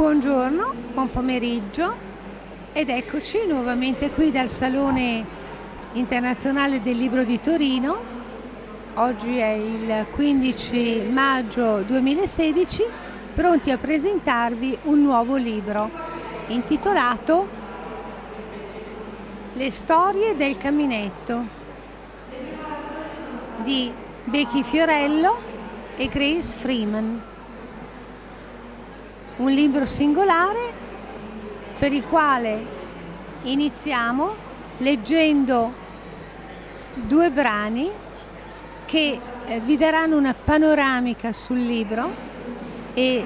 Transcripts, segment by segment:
Buongiorno, buon pomeriggio ed eccoci nuovamente qui dal Salone Internazionale del Libro di Torino. Oggi è il 15 maggio 2016, pronti a presentarvi un nuovo libro intitolato Le storie del caminetto di Becky Fiorello e Grace Freeman. Un libro singolare per il quale iniziamo leggendo due brani che vi daranno una panoramica sul libro e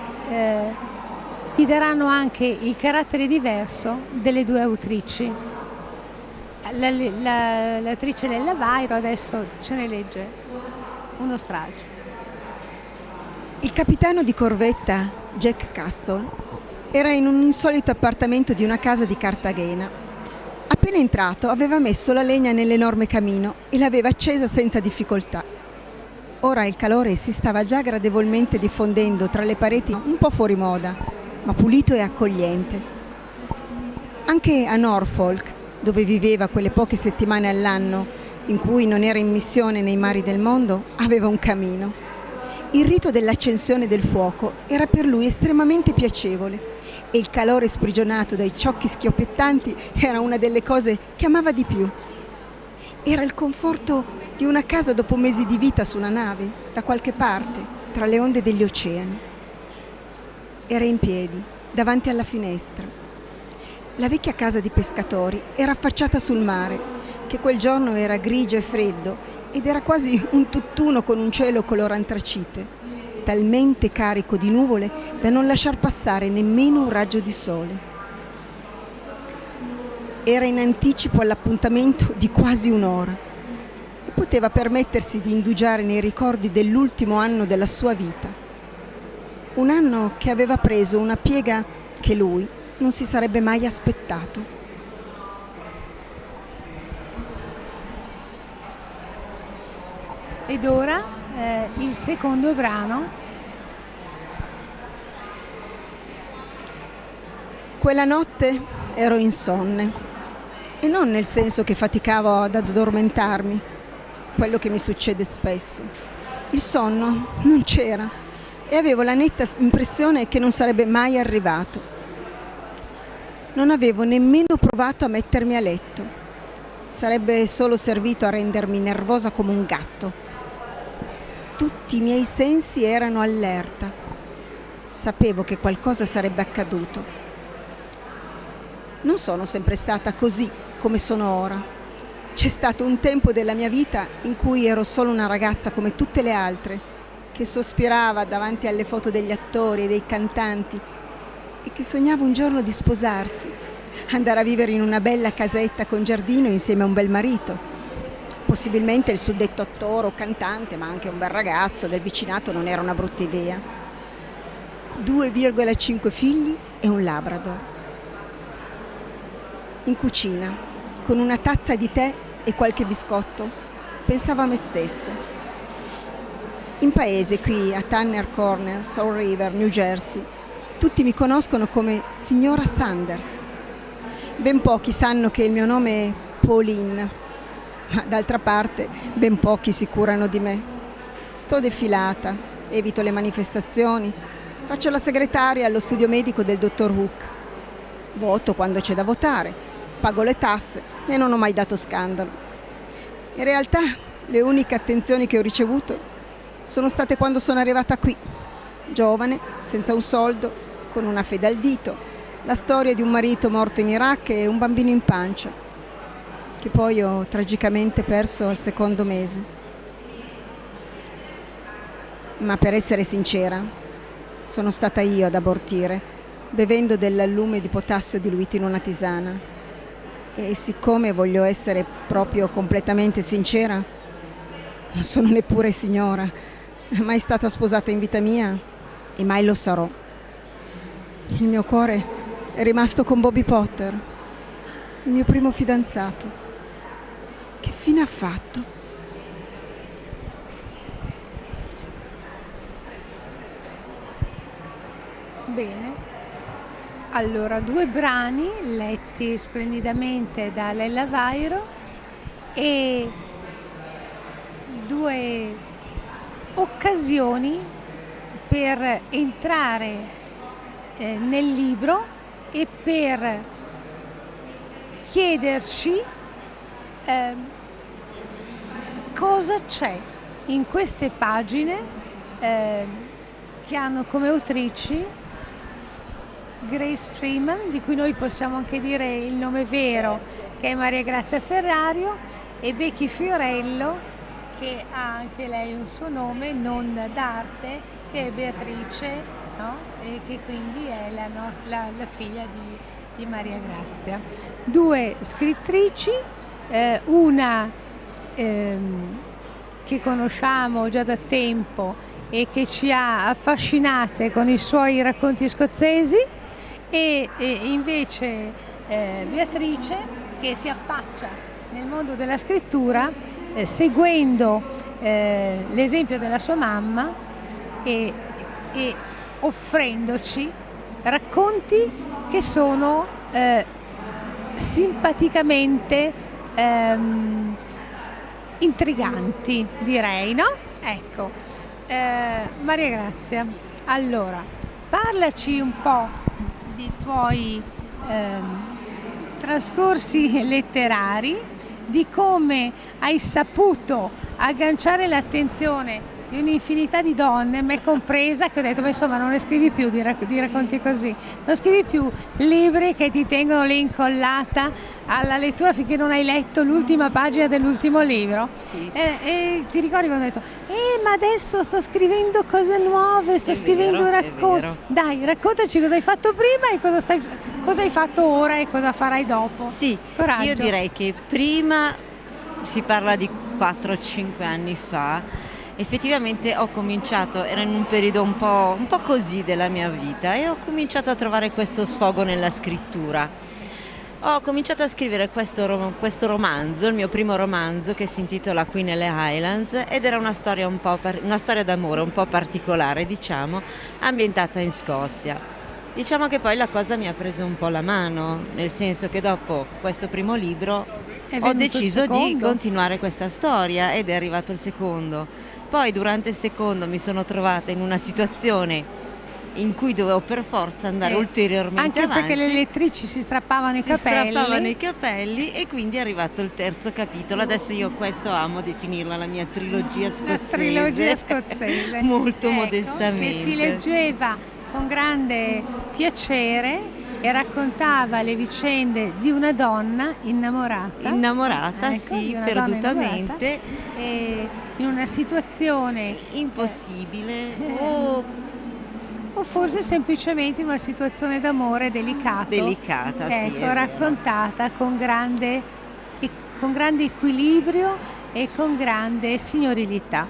vi daranno anche il carattere diverso delle due autrici. L'attrice Lella Vairo adesso ce ne legge uno stralcio. Il capitano di corvetta Jack Castle era in un insolito appartamento di una casa di Cartagena. Appena entrato aveva messo la legna nell'enorme camino e l'aveva accesa senza difficoltà. Ora il calore si stava già gradevolmente diffondendo tra le pareti, un po' fuori moda, ma pulito e accogliente. Anche a Norfolk, dove viveva quelle poche settimane all'anno in cui non era in missione nei mari del mondo, aveva un camino. Il rito dell'accensione del fuoco era per lui estremamente piacevole e il calore sprigionato dai ciocchi schioppettanti era una delle cose che amava di più. Era il conforto di una casa dopo mesi di vita su una nave, da qualche parte, tra le onde degli oceani. Era in piedi, davanti alla finestra. La vecchia casa di pescatori era affacciata sul mare, che quel giorno era grigio e freddo ed era quasi un tutt'uno con un cielo color antracite, talmente carico di nuvole da non lasciar passare nemmeno un raggio di sole. Era in anticipo all'appuntamento di quasi un'ora e poteva permettersi di indugiare nei ricordi dell'ultimo anno della sua vita. Un anno che aveva preso una piega che lui non si sarebbe mai aspettato. Ed ora il secondo brano. Quella notte ero insonne, e non nel senso che faticavo ad addormentarmi, quello che mi succede spesso. Il sonno non c'era e avevo la netta impressione che non sarebbe mai arrivato. Non avevo nemmeno provato a mettermi a letto. Sarebbe solo servito a rendermi nervosa come un gatto. Tutti i miei sensi erano allerta. Sapevo che qualcosa sarebbe accaduto. Non sono sempre stata così come sono ora. C'è stato un tempo della mia vita in cui ero solo una ragazza come tutte le altre, che sospirava davanti alle foto degli attori e dei cantanti e che sognava un giorno di sposarsi, andare a vivere in una bella casetta con giardino insieme a un bel marito. Possibilmente il suddetto attore o cantante, ma anche un bel ragazzo del vicinato non era una brutta idea. 2,5 figli e un labrador. In cucina, con una tazza di tè e qualche biscotto, pensavo a me stessa. In paese, qui a Tanner Corner, Soul River, New Jersey, tutti mi conoscono come signora Sanders. Ben pochi sanno che il mio nome è Pauline. Ma d'altra parte ben pochi si curano di me. Sto defilata, evito le manifestazioni, faccio la segretaria allo studio medico del dottor Hook. Voto quando c'è da votare, pago le tasse e non ho mai dato scandalo. In realtà le uniche attenzioni che ho ricevuto sono state quando sono arrivata qui, giovane, senza un soldo, con una fede al dito, la storia di un marito morto in Iraq e un bambino in pancia, che poi ho tragicamente perso al secondo mese. Ma per essere sincera, sono stata io ad abortire, bevendo dell'allume di potassio diluito in una tisana. E siccome voglio essere proprio completamente sincera, non sono neppure signora, mai stata sposata in vita mia e mai lo sarò. Il mio cuore è rimasto con Bobby Potter, il mio primo fidanzato. Che fine ha fatto? Bene, Allora, 2 brani letti splendidamente da Lella Vairo e 2 occasioni per entrare nel libro e per chiederci cosa c'è in queste pagine che hanno come autrici Grace Freeman, di cui noi possiamo anche dire il nome vero, che è Maria Grazia Ferrario, e Becky Fiorello, che ha anche lei un suo nome non d'arte, che è Beatrice, no? E che quindi è la figlia di Maria Grazia. 2 scrittrici, una che conosciamo già da tempo e che ci ha affascinate con i suoi racconti scozzesi, e invece Beatrice, che si affaccia nel mondo della scrittura seguendo l'esempio della sua mamma e offrendoci racconti che sono simpaticamente intriganti, direi, no? Ecco, Maria Grazia, allora, parlaci un po' dei tuoi trascorsi letterari, di come hai saputo agganciare l'attenzione di un'infinità di donne, me compresa, che ho detto, ma insomma non ne scrivi più di racconti così, non scrivi più libri che ti tengono lì incollata alla lettura finché non hai letto l'ultima pagina dell'ultimo libro. Sì. E ti ricordi quando ho detto, ma adesso sto scrivendo cose nuove, sto scrivendo un racconto. Dai, raccontaci cosa hai fatto prima e cosa hai fatto ora e cosa farai dopo. Sì, Coraggio. io direi che prima, si parla di 4-5 anni fa, effettivamente ho cominciato, era in un periodo un po' così della mia vita, e ho cominciato a trovare questo sfogo nella scrittura. Ho cominciato a scrivere questo romanzo, il mio primo romanzo, che si intitola Qui nelle Highlands, ed era una storia una storia d'amore un po' particolare, diciamo, ambientata in Scozia. Diciamo che poi la cosa mi ha preso un po' la mano, nel senso che dopo questo primo libro ho deciso di continuare questa storia, ed è arrivato il secondo. Poi durante il secondo mi sono trovata in una situazione in cui dovevo per forza andare ulteriormente anche avanti. perché le lettrici si strappavano i capelli, e quindi è arrivato il terzo capitolo. Adesso io questo amo definirla la mia trilogia scozzese. La trilogia scozzese. Molto modestamente. Che si leggeva con grande piacere e raccontava le vicende di una donna innamorata. Sì, perdutamente. In una situazione impossibile o forse semplicemente in una situazione d'amore delicata, sì, raccontata con grande equilibrio e con grande signorilità.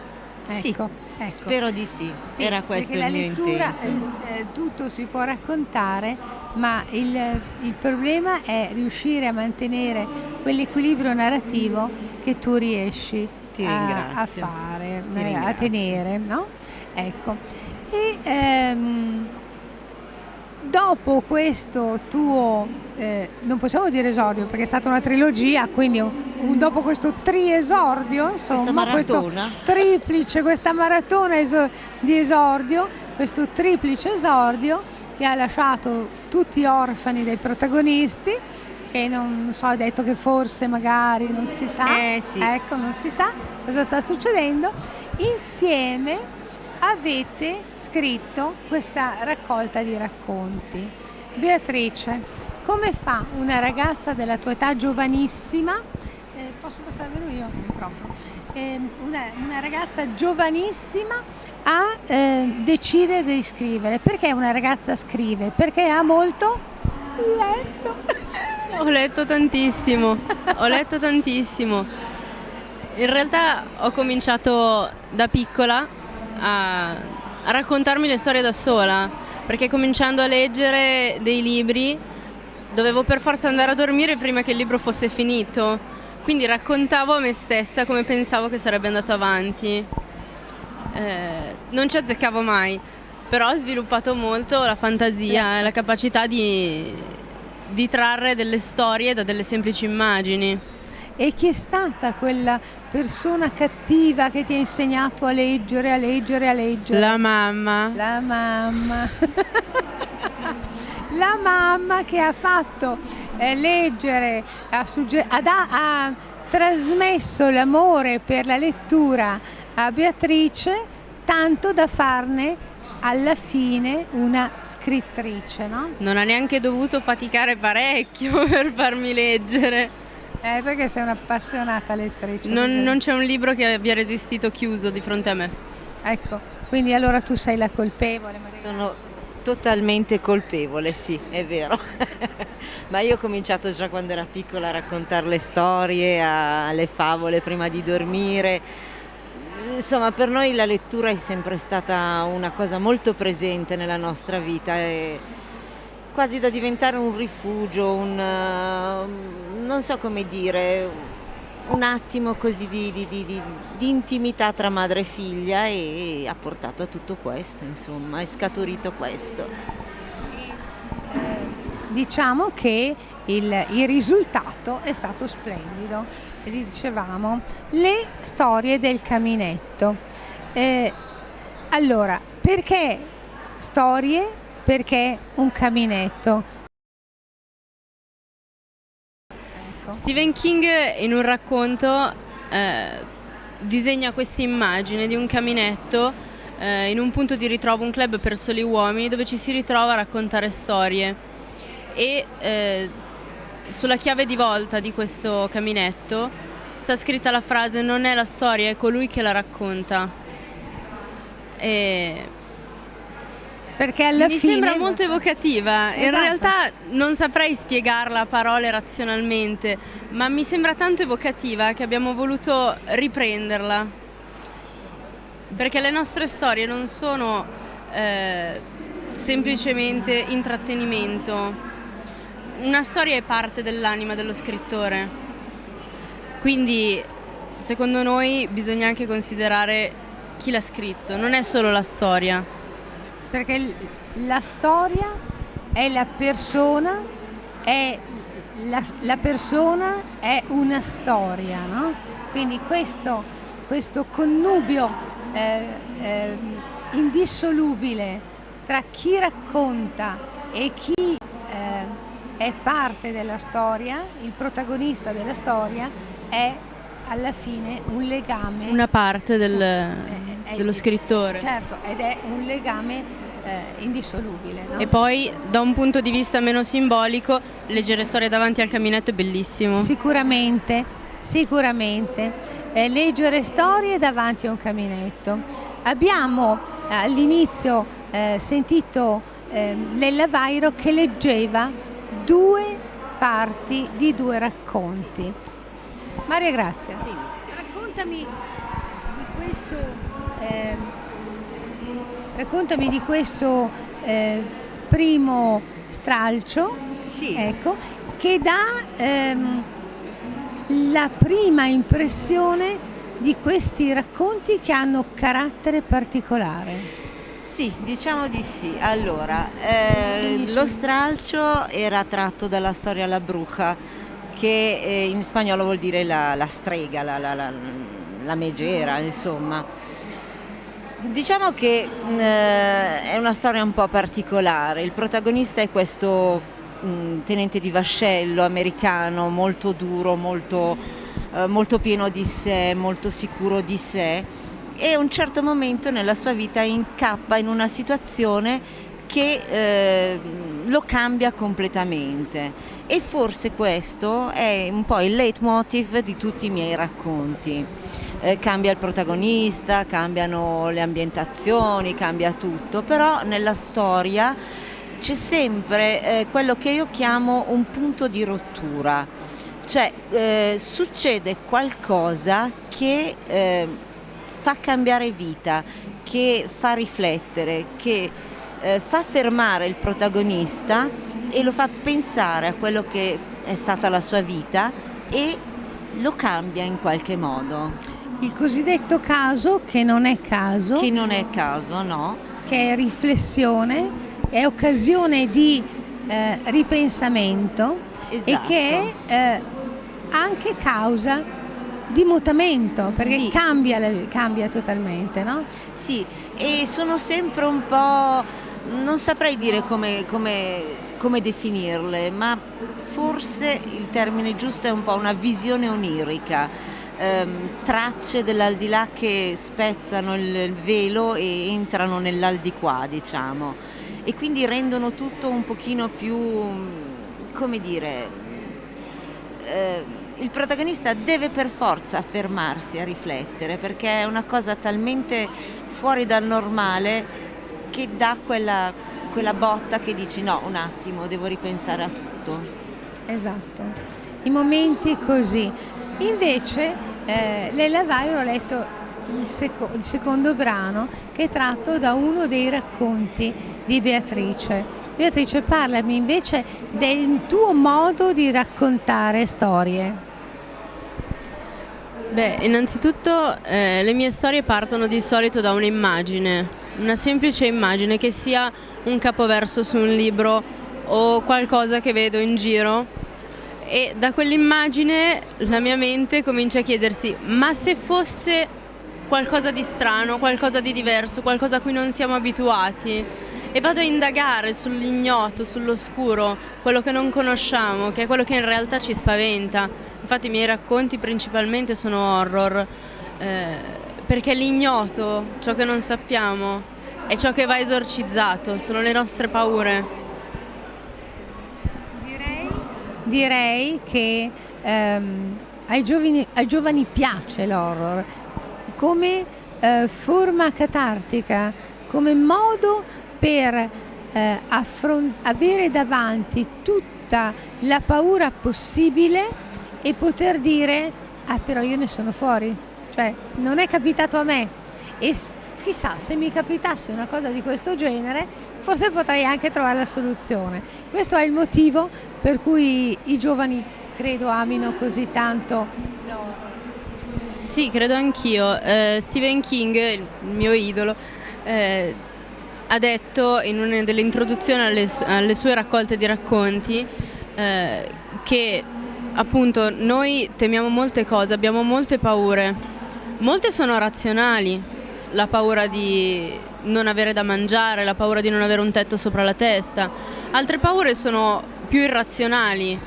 Ecco. Spero di sì. Era questo il mio intento. Perché la lettura tutto si può raccontare, ma il problema è riuscire a mantenere quell'equilibrio narrativo che tu riesci a fare, a tenere, no? Ecco. E dopo questo tuo, non possiamo dire esordio perché è stata una trilogia, quindi dopo questo triesordio, insomma, questo triplice, questa maratona di esordio, questo triplice esordio che ha lasciato tutti orfani dei protagonisti, e non so, hai detto che forse magari non si sa, sì. Ecco, non si sa cosa sta succedendo. Insieme avete scritto questa raccolta di racconti. Beatrice, come fa una ragazza della tua età, giovanissima, posso passarvelo io il microfono, una ragazza giovanissima a decidere di scrivere? Perché una ragazza scrive? Perché ha molto letto. Ho letto tantissimo. In realtà ho cominciato da piccola a raccontarmi le storie da sola, perché cominciando a leggere dei libri dovevo per forza andare a dormire prima che il libro fosse finito, quindi raccontavo a me stessa come pensavo che sarebbe andato avanti. Non ci azzeccavo mai. però ho sviluppato molto la fantasia e la capacità di trarre delle storie da delle semplici immagini. E chi è stata quella persona cattiva che ti ha insegnato a leggere, a leggere, a leggere? La mamma. La mamma. La mamma che ha fatto leggere, ha trasmesso l'amore per la lettura a Beatrice, tanto da farne alla fine una scrittrice, no? Non ha neanche dovuto faticare parecchio per farmi leggere. Perché sei un'appassionata lettrice. Non c'è un libro che abbia resistito chiuso di fronte a me. Ecco, quindi allora tu sei la colpevole. Magari. Sono totalmente colpevole, sì, è vero. Ma io ho cominciato già quando era piccola a raccontare le storie, le favole prima di dormire. Insomma, per noi la lettura è sempre stata una cosa molto presente nella nostra vita, e quasi da diventare un rifugio, non so come dire, un attimo così di intimità tra madre e figlia, e ha portato a tutto questo, insomma, è scaturito questo. Diciamo che il risultato è stato splendido. Dicevamo, le storie del caminetto. Allora, perché storie? Perché un caminetto? Ecco. Stephen King in un racconto disegna questa immagine di un caminetto in un punto di ritrovo, un club per soli uomini, dove ci si ritrova a raccontare storie, e sulla chiave di volta di questo caminetto sta scritta la frase: non è la storia, è colui che la racconta. Perché alla mi fine sembra molto evocativa. Esatto. In realtà non saprei spiegarla a parole razionalmente, ma mi sembra tanto evocativa che abbiamo voluto riprenderla, perché le nostre storie non sono semplicemente intrattenimento. Una storia è parte dell'anima dello scrittore, quindi secondo noi bisogna anche considerare chi l'ha scritto, non è solo la storia. Perché la storia è la persona, la persona è una storia, no? Quindi questo connubio indissolubile tra chi racconta e chi è parte della storia, il protagonista della storia, è alla fine un legame. Una parte dello scrittore. Certo, ed è un legame indissolubile. No? E poi, da un punto di vista meno simbolico, leggere storie davanti al caminetto è bellissimo. Sicuramente, sicuramente. Leggere storie davanti a un caminetto. Abbiamo all'inizio sentito Lella Vairo che leggeva 2 parti di 2 racconti. Maria Grazia, raccontami di questo primo stralcio, Sì. ecco, che dà la prima impressione di questi racconti che hanno carattere particolare. Sì, diciamo di sì. Allora, lo stralcio era tratto dalla storia La Bruja, che in spagnolo vuol dire la strega, la megera, insomma. Diciamo che è una storia un po' particolare. Il protagonista è questo tenente di vascello americano, molto duro, molto pieno di sé, molto sicuro di sé, e a un certo momento nella sua vita incappa in una situazione che lo cambia completamente, e forse questo è un po' il leitmotiv di tutti i miei racconti. Cambia il protagonista, cambiano le ambientazioni, cambia tutto, però nella storia c'è sempre quello che io chiamo un punto di rottura, cioè succede qualcosa che fa cambiare vita, che fa riflettere, che fa fermare il protagonista e lo fa pensare a quello che è stata la sua vita e lo cambia in qualche modo. Il cosiddetto caso che non è caso. Che non è caso, no? che è riflessione, è occasione di ripensamento Esatto. e che è anche causa di mutamento, perché Sì. cambia totalmente, no? Sì, e sono sempre un po', non saprei dire come definirle, ma forse il termine giusto è un po' una visione onirica, tracce dell'aldilà che spezzano il velo e entrano nell'aldilà, diciamo, e quindi rendono tutto un pochino più, come dire, il protagonista deve per forza fermarsi a riflettere, perché è una cosa talmente fuori dal normale che dà quella botta che dici no, un attimo, devo ripensare a tutto. Esatto, i momenti così. Invece Leila Vai, ho letto il secondo brano, che è tratto da uno dei racconti di Beatrice. Beatrice, parlami invece del tuo modo di raccontare storie. Beh, innanzitutto le mie storie partono di solito da un'immagine, una semplice immagine, che sia un capoverso su un libro o qualcosa che vedo in giro, e da quell'immagine la mia mente comincia a chiedersi: ma se fosse qualcosa di strano, qualcosa di diverso, qualcosa a cui non siamo abituati? E vado a indagare sull'ignoto, sull'oscuro, quello che non conosciamo, che è quello che in realtà ci spaventa. Infatti i miei racconti principalmente sono horror, perché l'ignoto, ciò che non sappiamo, è ciò che va esorcizzato, sono le nostre paure. Direi che ai giovani piace l'horror come forma catartica, come modo per avere davanti tutta la paura possibile e poter dire: ah, però io ne sono fuori, cioè non è capitato a me, e chissà, se mi capitasse una cosa di questo genere forse potrei anche trovare la soluzione. Questo è il motivo per cui i giovani credo amino così tanto l'horror. Sì, credo anch'io. Stephen King, il mio idolo, ha detto in una delle introduzioni alle sue raccolte di racconti che appunto noi temiamo molte cose, abbiamo molte paure, molte sono razionali, la paura di non avere da mangiare, la paura di non avere un tetto sopra la testa, altre paure sono più irrazionali,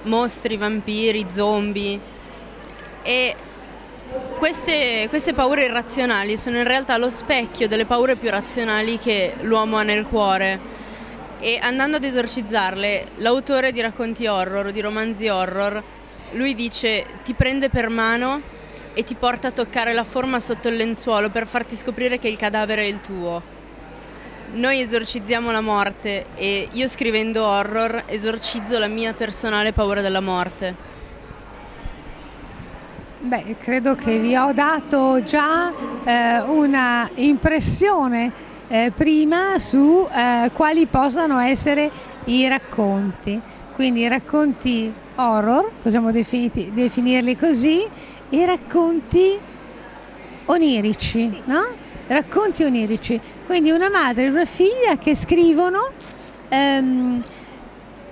mostri, vampiri, zombie, e queste paure irrazionali sono in realtà lo specchio delle paure più razionali che l'uomo ha nel cuore, e andando ad esorcizzarle, l'autore di racconti horror, di romanzi horror, lui dice: ti prende per mano e ti porta a toccare la forma sotto il lenzuolo per farti scoprire che il cadavere è il tuo. Noi esorcizziamo la morte, e io, scrivendo horror, esorcizzo la mia personale paura della morte. Beh, credo che vi ho dato già una impressione prima su quali possano essere i racconti. Quindi i racconti horror, possiamo definirli così, i racconti onirici, sì, no? Racconti onirici. Quindi una madre e una figlia che scrivono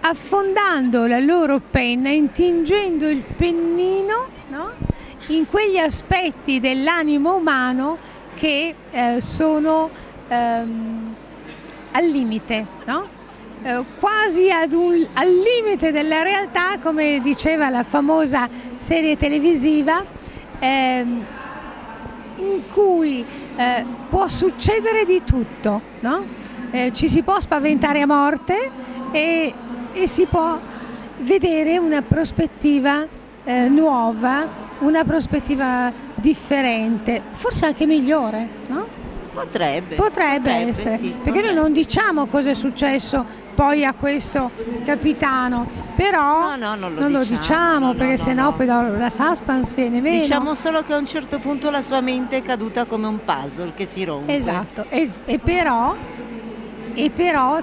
affondando la loro penna, intingendo il pennino, no? In quegli aspetti dell'animo umano che sono al limite, no? Quasi al limite della realtà, come diceva la famosa serie televisiva, in cui può succedere di tutto, no? Ci si può spaventare a morte e si può vedere una prospettiva nuova, una prospettiva differente, forse anche migliore, no? Potrebbe Essere, sì, perché noi non diciamo cosa è successo poi a questo capitano, però no, non lo diciamo, no, perché no, sennò poi la suspense viene meno. Diciamo solo che a un certo punto la sua mente è caduta come un puzzle che si rompe. Esatto, e però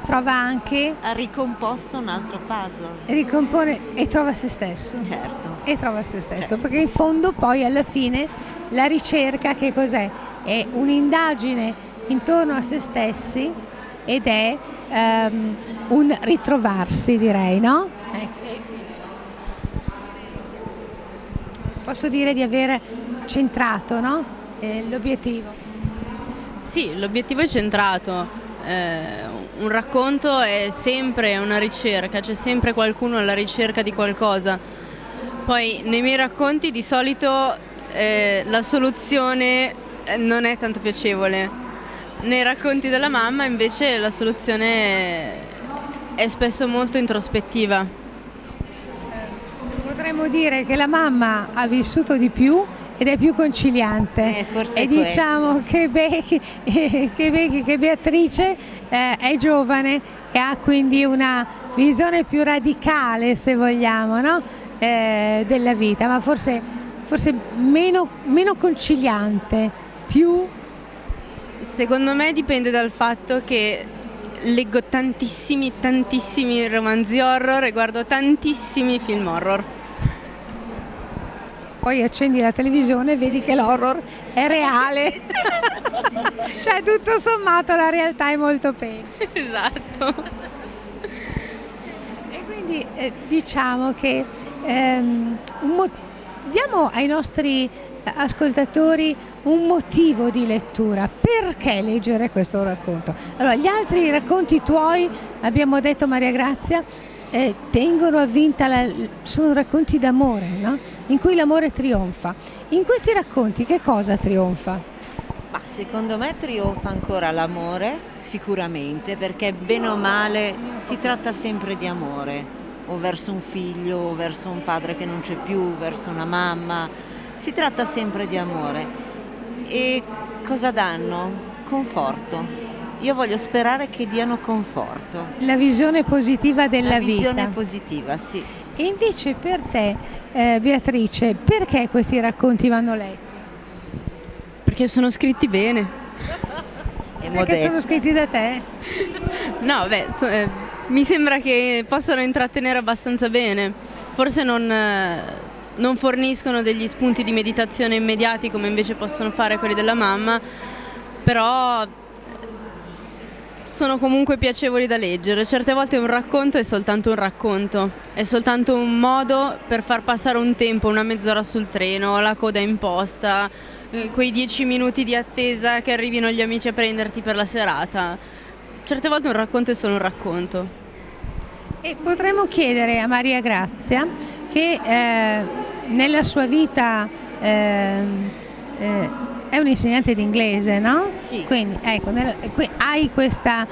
trova anche, Ha ricomposto un altro puzzle. ricompone e trova se stesso. Certo. E trova se stesso, Certo. perché in fondo poi alla fine la ricerca che cos'è? È un'indagine intorno a se stessi ed è un ritrovarsi, direi, no? Posso dire di aver centrato, no? L'obiettivo. Sì, l'obiettivo è centrato. Un racconto è sempre una ricerca, c'è sempre qualcuno alla ricerca di qualcosa. Poi nei miei racconti di solito la soluzione non è tanto piacevole. Nei racconti della mamma invece la soluzione è spesso molto introspettiva. Potremmo dire che la mamma ha vissuto di più ed è più conciliante. Forse e diciamo che Beatrice è giovane e ha quindi una visione più radicale, se vogliamo, no? Della vita, ma forse meno conciliante, più. Secondo me dipende dal fatto che leggo tantissimi romanzi horror e guardo tantissimi film horror. Poi accendi la televisione e vedi che l'horror è reale. Cioè tutto sommato la realtà è molto peggio. Esatto. E quindi diciamo che diamo ai nostri ascoltatori un motivo di lettura. Perché leggere questo racconto? Allora, gli altri racconti tuoi, abbiamo detto, Maria Grazia, tengono avvinta sono racconti d'amore, no? In cui l'amore trionfa. In questi racconti che cosa trionfa? Ma secondo me trionfa ancora l'amore, sicuramente, perché bene o male si tratta sempre di amore, o verso un figlio, o verso un padre che non c'è più, verso una mamma, si tratta sempre di amore. E cosa danno? Conforto. Io voglio sperare che diano conforto. La visione positiva della vita. La visione positiva, sì. E invece per te, Beatrice, perché questi racconti vanno letti? Perché sono scritti bene. E Perché modesta. sono scritti da te? No, mi sembra che possano intrattenere abbastanza bene. Forse non forniscono degli spunti di meditazione immediati come invece possono fare quelli della mamma, però sono comunque piacevoli da leggere. Certe volte un racconto è soltanto un racconto, è soltanto un modo per far passare un tempo, una mezz'ora sul treno, la coda in posta, quei 10 minuti di attesa che arrivino gli amici a prenderti per la serata. Certe volte un racconto è solo un racconto. E potremmo chiedere a Maria Grazia, che nella sua vita è un insegnante di inglese, no? Sì. Quindi ecco, hai questa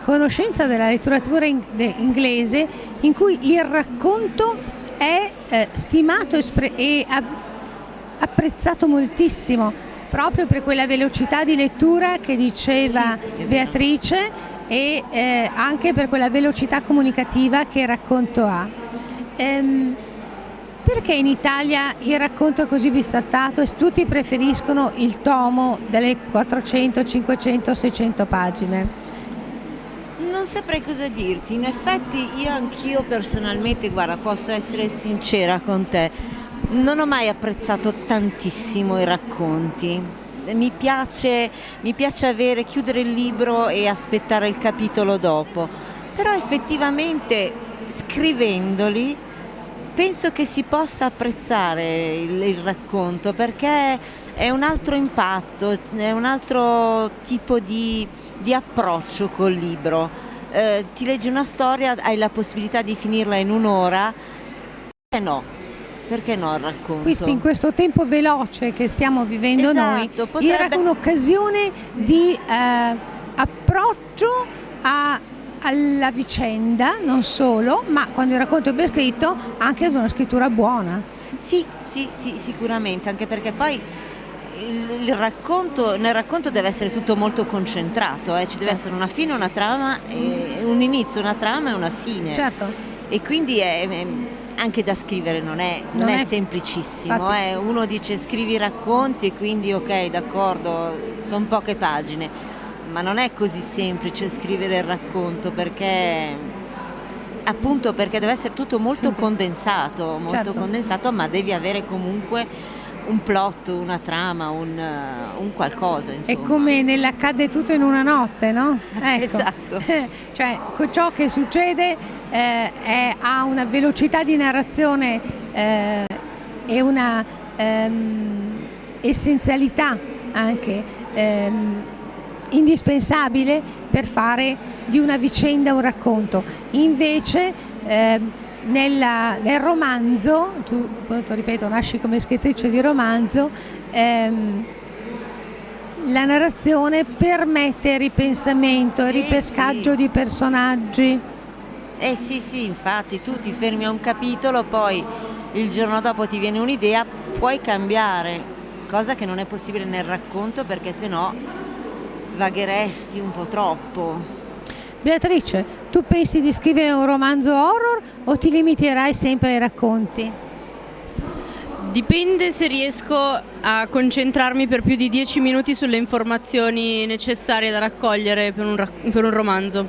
conoscenza della letteratura inglese in cui il racconto è stimato e apprezzato moltissimo, proprio per quella velocità di lettura che diceva Sì, Beatrice e anche per quella velocità comunicativa che il racconto ha. Perché in Italia il racconto è così bistrattato e tutti preferiscono il tomo delle 400, 500, 600 pagine? Non saprei cosa dirti, in effetti anch'io personalmente, guarda, posso essere sincera con te, non ho mai apprezzato tantissimo i racconti. Mi piace chiudere il libro e aspettare il capitolo dopo, però effettivamente scrivendoli penso che si possa apprezzare il racconto, perché è un altro impatto, è un altro tipo di approccio col libro. Ti leggi una storia, hai la possibilità di finirla in un'ora, perché no? Perché no il racconto? In questo tempo veloce che stiamo vivendo noi, era un'occasione di approccio alla vicenda, non solo, ma quando il racconto è ben scritto anche ad una scrittura buona. Sì, sicuramente, anche perché poi nel racconto deve essere tutto molto concentrato, ci deve essere una fine, una trama, un inizio, una trama e una fine. Certo. E quindi anche da scrivere non è semplicissimo. Uno dice scrivi racconti e quindi ok, d'accordo, sono poche pagine. Ma non è così semplice scrivere il racconto, perché deve essere tutto molto condensato, ma devi avere comunque un plot, una trama, un qualcosa, insomma. È come nell'Accadde tutto in una notte, no? Ecco. Esatto. Cioè, ciò che succede ha una velocità di narrazione e una essenzialità anche indispensabile per fare di una vicenda un racconto. Invece nel romanzo, tu appunto, ripeto, nasci come scrittrice di romanzo, la narrazione permette il ripensamento, il ripescaggio di personaggi. Sì, infatti tu ti fermi a un capitolo, poi il giorno dopo ti viene un'idea, puoi cambiare, cosa che non è possibile nel racconto perché sennò vagheresti un po' troppo. Beatrice, tu pensi di scrivere un romanzo horror o ti limiterai sempre ai racconti? Dipende se riesco a concentrarmi per più di 10 minuti sulle informazioni necessarie da raccogliere per un romanzo.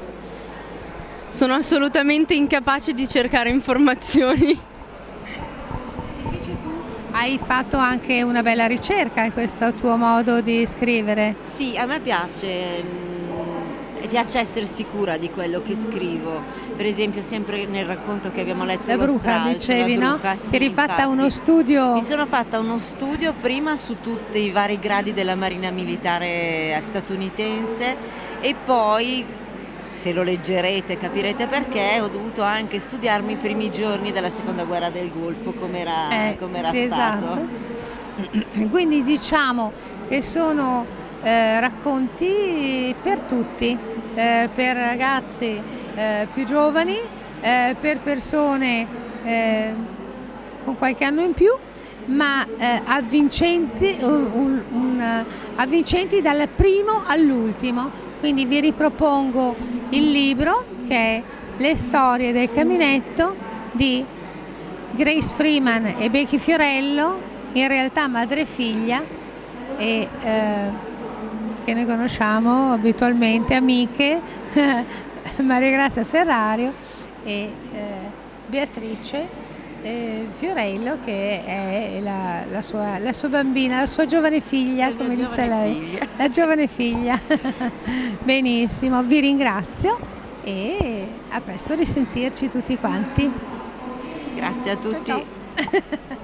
Sono assolutamente incapace di cercare informazioni. Invece tu hai fatto anche una bella ricerca in questo tuo modo di scrivere. Sì, a me piace essere sicura di quello che scrivo. Per esempio, sempre nel racconto che abbiamo letto, La Lo Bruca, stralcio, dicevi, La no? Bruca, Ti sì, eri fatta infatti. uno studio. Mi sono fatta uno studio prima su tutti i vari gradi della Marina Militare statunitense e poi, se lo leggerete capirete perché, ho dovuto anche studiarmi i primi giorni della seconda guerra del Golfo, com'era Sì, stato. esatto. Quindi diciamo che sono racconti per tutti, per ragazzi più giovani, per persone con qualche anno in più, ma avvincenti, avvincenti dal primo all'ultimo. Quindi vi ripropongo il libro che è Le storie del caminetto di Grace Freeman e Becky Fiorello, in realtà madre e figlia, e che noi conosciamo abitualmente, amiche, Maria Grazia Ferrario e Beatrice Fiorello, che è la sua bambina, la sua giovane figlia, come dice lei, la giovane figlia. Benissimo, vi ringrazio e a presto, risentirci tutti quanti. Grazie a tutti. Ciao, ciao.